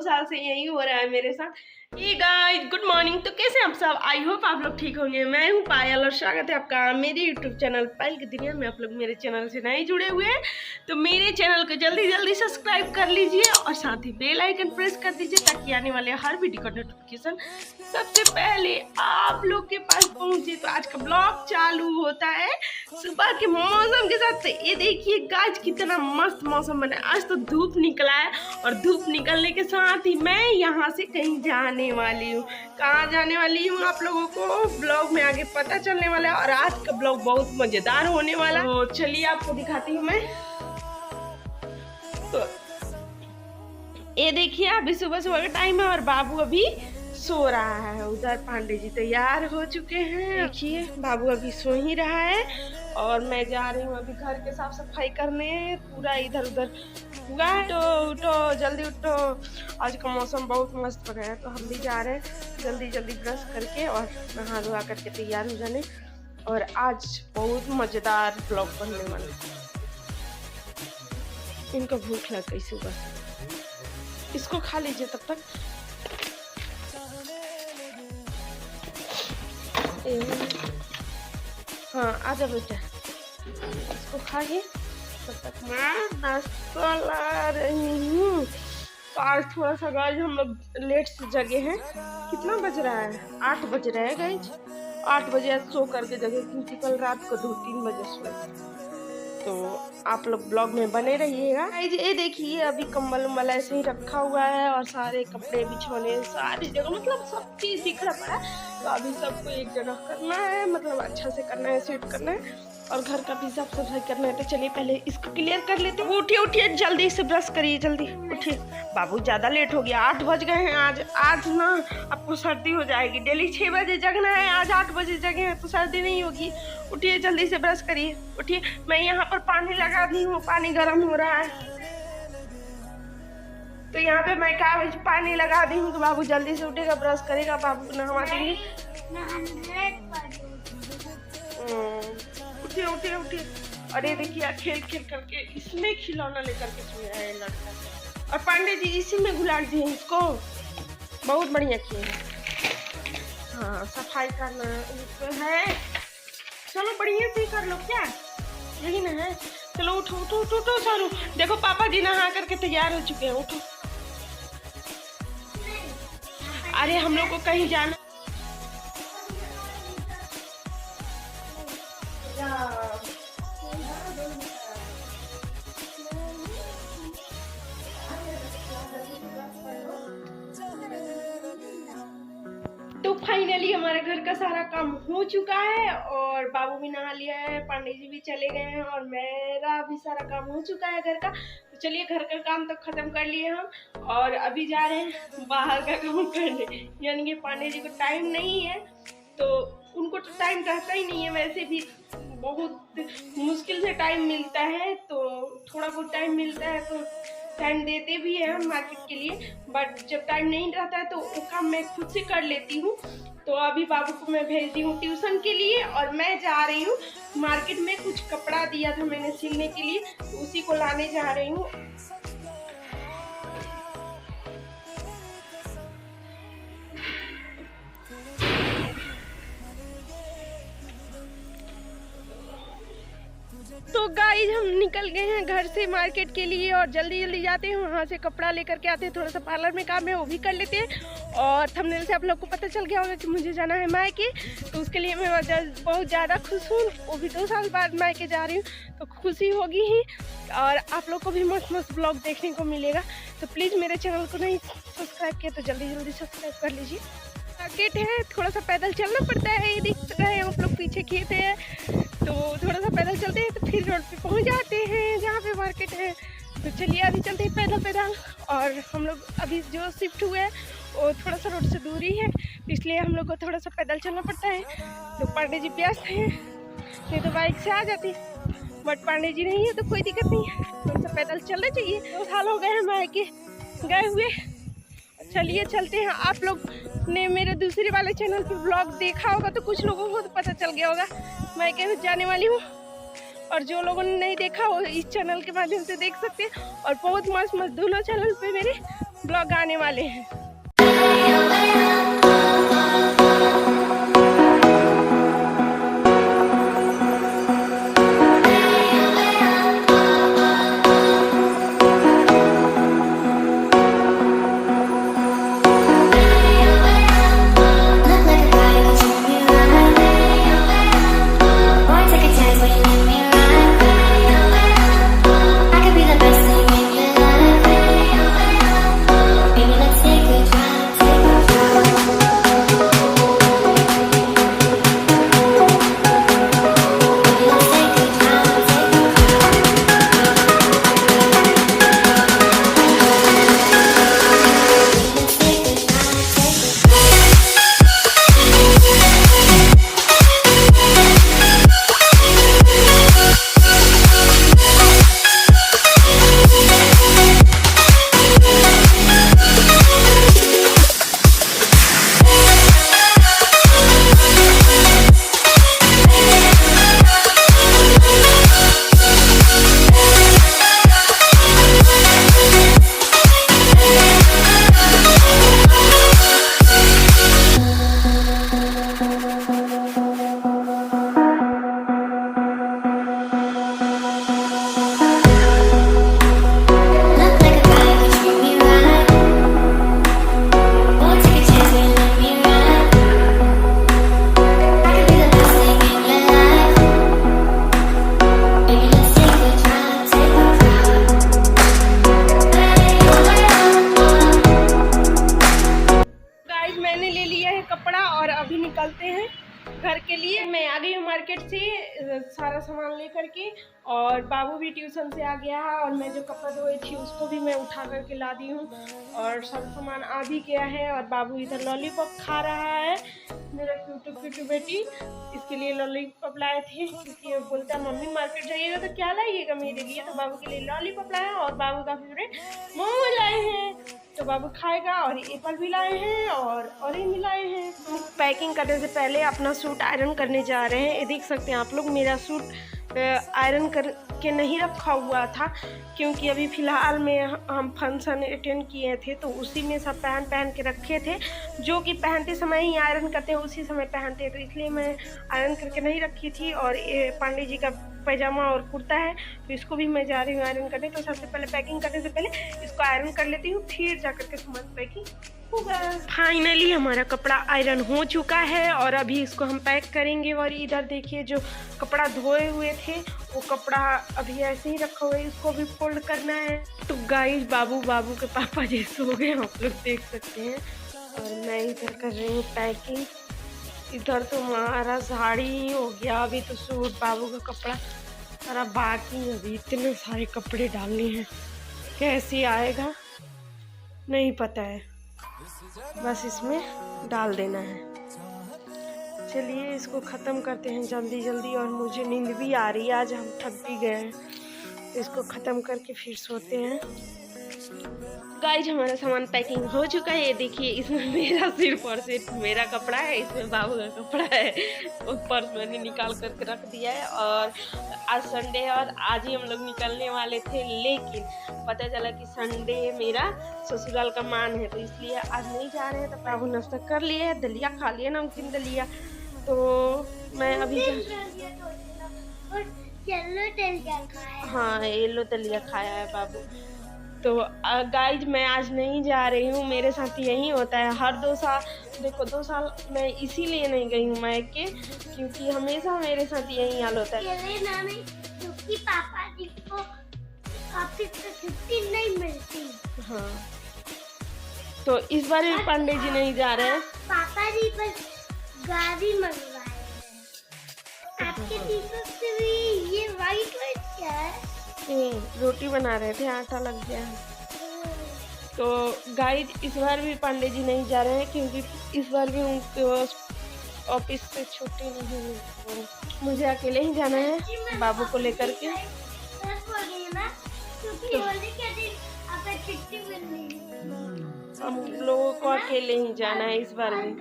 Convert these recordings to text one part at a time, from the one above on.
2 साल से यही हो रहा है मेरे साथ। ये गाइस गुड मॉर्निंग। तो कैसे आप सब? आई होप आप लोग ठीक होंगे। मैं हूँ पायल और स्वागत है आपका मेरे यूट्यूब चैनल पायल की दुनिया में। आप लोग मेरे चैनल से नए जुड़े हुए हैं तो मेरे चैनल को जल्दी जल्दी सब्सक्राइब कर लीजिए और साथ ही बेल आइकन प्रेस कर दीजिए ताकि आने वाले हर वीडियो का नोटिफिकेशन सबसे पहले आप लोग के पास पहुंचे। तो आज का ब्लॉग चालू होता है सुबह के मौसम के साथ। ये देखिए गाइस कितना मस्त मौसम बना है। आज तो धूप निकला है और धूप निकलने के साथ ही मैं यहाँ से कहीं जाने वाली हूँ। कहाँ जाने वाली हूँ आप लोगों को ब्लॉग में आगे पता चलने वाला है और आज का ब्लॉग बहुत मजेदार होने वाला है। तो चलिए आपको दिखाती हूँ मैं। तो ये देखिए अभी सुबह सुबह का टाइम है और बाबू अभी सो रहा है। उधर पांडे जी तैयार हो चुके हैं। देखिए बाबू अभी सो ही रहा है और मैं जा रही हूँ अभी घर के साफ सफाई करने। पूरा इधर उधर हुआ है। तो उठो जल्दी उठो, आज का मौसम बहुत मस्त हो गया है। तो हम भी जा रहे हैं जल्दी जल्दी ब्रश करके और नहा धोआ करके तैयार हो जाने। और आज बहुत मजेदार ब्लॉग बनने वाला है। इनको भूख लग गई सुबह, इसको खा लीजिए तब तक। हाँ आजा बेटा, इसको खाइए तब तक मैं नाश्ता ला रही हूँ। तो आज थोड़ा सा गाइस हम लोग लेट से जगे हैं। कितना बज रहा है? 8 बज रहे हैं गाइस। 8 बजे सो करके जगे क्योंकि कल रात को 2-3 बजे सोए। तो आप लोग ब्लॉग में बने रहिएगा। ये देखिए अभी कंबल उम्बल ऐसे ही रखा हुआ है और सारे कपड़े बिछौने सारी जगह मतलब सब चीज बिखरा पड़ा है। तो अभी सबको एक जगह करना है, मतलब अच्छा से करना है, सेट करना है और घर का भी साफ सफाई करना है। तो चलिए पहले इसको क्लियर कर लेते हैं। उठिए उठिए जल्दी से ब्रश करिए, जल्दी उठिए। बाबू ज्यादा लेट हो गया, 8 बज गए हैं। आज ना आपको सर्दी हो जाएगी। डेली 6 बजे जगना है, आज 8 बजे जगे हैं तो सर्दी नहीं होगी। उठिए जल्दी से ब्रश करिए, उठिए। मैं यहाँ पर पानी लगा दी हूँ, पानी गर्म हो रहा है। तो यहाँ पे मैं कागज पानी लगा दी हूँ। तो बाबू जल्दी से उठेगा, ब्रश करेगा, बाबू को नहवा देंगे। उठिए उठिए उठिए। अरे देखिए खेल खेल करके इसमें खिलौना लेकर के सोया है लड़का। और पांडे जी इसी में घुला दिए इसको, बहुत बढ़िया किए हैं। हाँ सफाई करना है, चलो बढ़िया से कर लो। क्या यही ना है? चलो उठो उठो उठो उठो सारू। देखो पापा जी नहा करके तैयार हो चुके हैं, उठो। अरे हम लोग को कहीं जाना। तो फाइनली हमारे घर का सारा काम हो चुका है और बाबू भी नहा लिया है, पांडे जी भी चले गए हैं और मेरा भी सारा काम हो चुका है घर का। तो चलिए घर का काम तो खत्म कर लिए हम और अभी जा रहे हैं बाहर का काम करने। यानी कि पांडे जी को टाइम नहीं है, तो उनको तो टाइम रहता ही नहीं है। वैसे भी बहुत मुश्किल से टाइम मिलता है, तो थोड़ा बहुत टाइम मिलता है तो टाइम देते भी हैं हम मार्केट के लिए। बट जब टाइम नहीं रहता है तो वो काम मैं खुद से कर लेती हूँ। तो अभी बाबू को मैं भेज दी हूँ ट्यूशन के लिए और मैं जा रही हूँ मार्केट में। कुछ कपड़ा दिया था मैंने सिलने के लिए, तो उसी को लाने जा रही हूँ। तो गाइस हम निकल गए हैं घर से मार्केट के लिए और जल्दी जल्दी जाते हैं, वहाँ से कपड़ा लेकर के आते हैं। थोड़ा सा पार्लर में काम है वो भी कर लेते हैं। और थंबनेल से आप लोग को पता चल गया होगा कि मुझे जाना है मायके, तो उसके लिए मैं बहुत ज़्यादा खुश हूँ। वो भी 2 साल बाद मायके जा रही हूँ तो खुशी होगी ही। और आप लोग को भी मस्त मस्त ब्लॉग देखने को मिलेगा। तो प्लीज़ मेरे चैनल को नहीं सब्सक्राइब किया तो जल्दी जल्दी सब्सक्राइब कर लीजिए। मार्केट है, थोड़ा सा पैदल चलना पड़ता है। ये दिख रहा है आप लोग पीछे खेत है, तो थोड़ा सा पैदल चलते हैं तो फिर रोड पे पहुंच जाते हैं जहाँ पे मार्केट है। तो चलिए अभी चलते हैं पैदल पैदल। और हम लोग अभी जो शिफ्ट हुए हैं वो थोड़ा सा रोड से दूरी है, इसलिए हम लोग को थोड़ा सा पैदल चलना पड़ता है। तो पांडे जी व्यस्त हैं, नहीं तो बाइक से आ जाती, बट पांडे जी नहीं है तो कोई दिक्कत नहीं है, थोड़ा सा पैदल चलना चाहिए। 2 साल हो गए हैं मायके गए हुए। चलिए चलते हैं। आप लोग ने मेरे दूसरे वाले चैनल पे ब्लॉग देखा होगा तो कुछ लोगों को तो पता चल गया होगा मैं कहीं जाने वाली हूँ। और जो लोगों ने नहीं देखा वो इस चैनल के माध्यम से देख सकते हैं। और बहुत मस्त मस्त दोनों चैनल पे मेरे ब्लॉग आने वाले हैं। निकलते हैं घर के लिए। मैं आ गई हूँ मार्केट से सारा सामान लेकर के, और बाबू भी ट्यूशन से आ गया है, और मैं जो कपड़ा धोई थी उसको भी मैं उठा करके ला दी हूँ, और सब सामान आ भी गया है। और बाबू इधर लॉलीपॉप खा रहा है, मेरा क्यूटू बेटी, इसके लिए लॉलीपॉप लाए थे, क्योंकि बोलता है मम्मी मार्केट जाइएगा तो क्या लाइएगा मेरे लिए, तो बाबू के लिए लॉलीपॉप लाए, और बाबू का फेवरेट मोमो लाए हैं, तो बाबू खाएगा। और एप्पल भी लाए हैं और ऑरेंज भी लाए हैं। पैकिंग करने से पहले अपना सूट आयरन करने जा रहे हैं। ये देख सकते हैं आप लोग, मेरा सूट आयरन करके नहीं रखा हुआ था, क्योंकि अभी फ़िलहाल में हम फंक्शन अटेंड किए थे, तो उसी में सब पहन के रखे थे, जो कि पहनते समय ही आयरन करते हैं उसी समय पहनते हैं, तो इसलिए मैं आयरन करके नहीं रखी थी। और ये पांडे जी का पैजामा और कुर्ता है, तो इसको भी मैं जा रही हूँ आयरन करने। तो सबसे पहले पैकिंग करने से पहले इसको आयरन कर लेती हूँ, फिर जा कर के सामान पैकिंग होगा। फाइनली हमारा कपड़ा आयरन हो चुका है, और अभी इसको हम पैक करेंगे। और इधर देखिए, जो कपड़ा धोए हुए थे वो कपड़ा अभी ऐसे ही रखा हुआ है, इसको भी फोल्ड करना है। तो गाइस, बाबू के पापा जैसे हो गए, आप लोग देख सकते हैं। और मैं इधर कर रही हूँ पैकिंग। इधर तो हमारा साड़ी हो गया, अभी तो सूट, बाबू का कपड़ा सारा बाकी। अभी इतने सारे कपड़े डालने हैं, कैसे आएगा नहीं पता है, बस इसमें डाल देना है। चलिए इसको ख़त्म करते हैं जल्दी जल्दी, और मुझे नींद भी आ रही है, आज हम थक भी गए हैं, तो इसको ख़त्म करके फिर सोते हैं। गाइज, हमारा सामान पैकिंग हो चुका है। ये देखिए, इसमें मेरा सिर्फ और सिर्फ मेरा कपड़ा है, इसमें बाबू का कपड़ा है, वो पर्स मैंने निकाल करके रख दिया है। और आज संडे है, और आज ही हम लोग निकलने वाले थे, लेकिन पता चला कि संडे मेरा ससुराल का मान है, तो इसलिए आज नहीं जा रहे हैं। तो बाबू नाश्ता कर लिए है, दलिया खा लिया, नमकीन दलिया। तो मैं अभी हाँ, येलो दलिया खाया है बाबू। तो गाइज, मैं आज नहीं जा रही हूँ, मेरे साथ यही होता है हर 2 साल। देखो 2 साल मैं इसीलिए नहीं गई हूँ मायके, क्योंकि हमेशा मेरे साथ यही हाल होता है, क्योंकि पापा जी को ऑफिस से छुट्टी नहीं मिलती। हाँ, तो इस बार भी पांडे जी नहीं जा रहे हैं। पापा जी बस गाड़ी मंगवाए हैं। आपके टी-शर्ट से भी ये वाइट क्या है? रोटी बना रहे थे, आटा लग गया है। तो गाइज, इस बार भी पांडे जी नहीं जा रहे हैं, क्योंकि इस बार भी उनके ऑफिस से छुट्टी नहीं मिली। मुझे अकेले ही जाना है बाबू को लेकर के। हम लोगों को अकेले ही जाना है इस बार भी।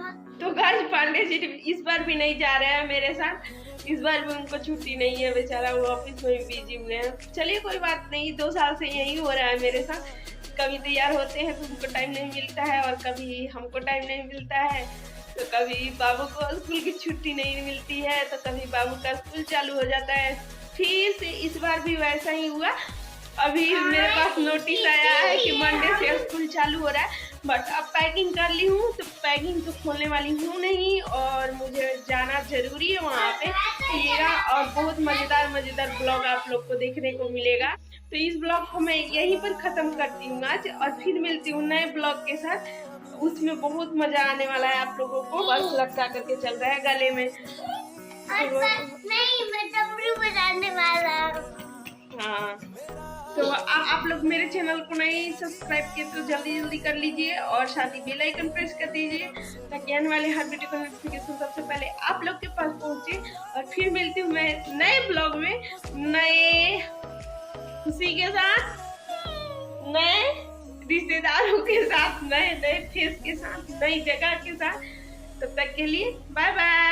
तो गाइस, पांडे जी इस बार भी नहीं जा रहे हैं मेरे साथ, इस बार भी उनको छुट्टी नहीं है, बेचारा वो ऑफिस में बिजी हुए हैं। चलिए कोई बात नहीं, 2 साल से यही हो रहा है मेरे साथ। कभी तैयार होते हैं तो उनको टाइम नहीं मिलता है और कभी हमको टाइम नहीं मिलता है, तो कभी बाबू को स्कूल की छुट्टी नहीं मिलती है, तो कभी बाबू का स्कूल चालू हो जाता है। फिर से इस बार भी वैसा ही हुआ। अभी मेरे पास नोटिस आया है कि मंडे से स्कूल चालू हो रहा है, बट अब पैकिंग कर ली हूँ तो पैकिंग तो खोलने वाली हूँ नहीं और मुझे जाना जरूरी है वहाँ पे मिलेगा और बहुत मजेदार ब्लॉग आप लोग को देखने को मिलेगा। तो इस ब्लॉग को मैं यहीं पर खत्म करती हूँ आज और फिर मिलती हूँ नए ब्लॉग के साथ। उसमें बहुत मजा आने वाला है आप लोगों को। बस लटका करके चल रहा है गले में। नहीं, मैं डमरू बजाने वाला हूँ। हाँ, तो आप लोग मेरे चैनल को नहीं सब्सक्राइब किए तो जल्दी कर लीजिए और साथ ही बेल आइकन प्रेस कर दीजिए ताकि आने वाले हर वीडियो का नोटिफिकेशन सबसे पहले आप लोग के पास पहुंचे। और फिर मिलती हूँ मैं नए ब्लॉग में नए खुशी के साथ, नए रिश्तेदारों के साथ, नए फेस के साथ, नई जगह के साथ। तब तक के लिए बाय बाय।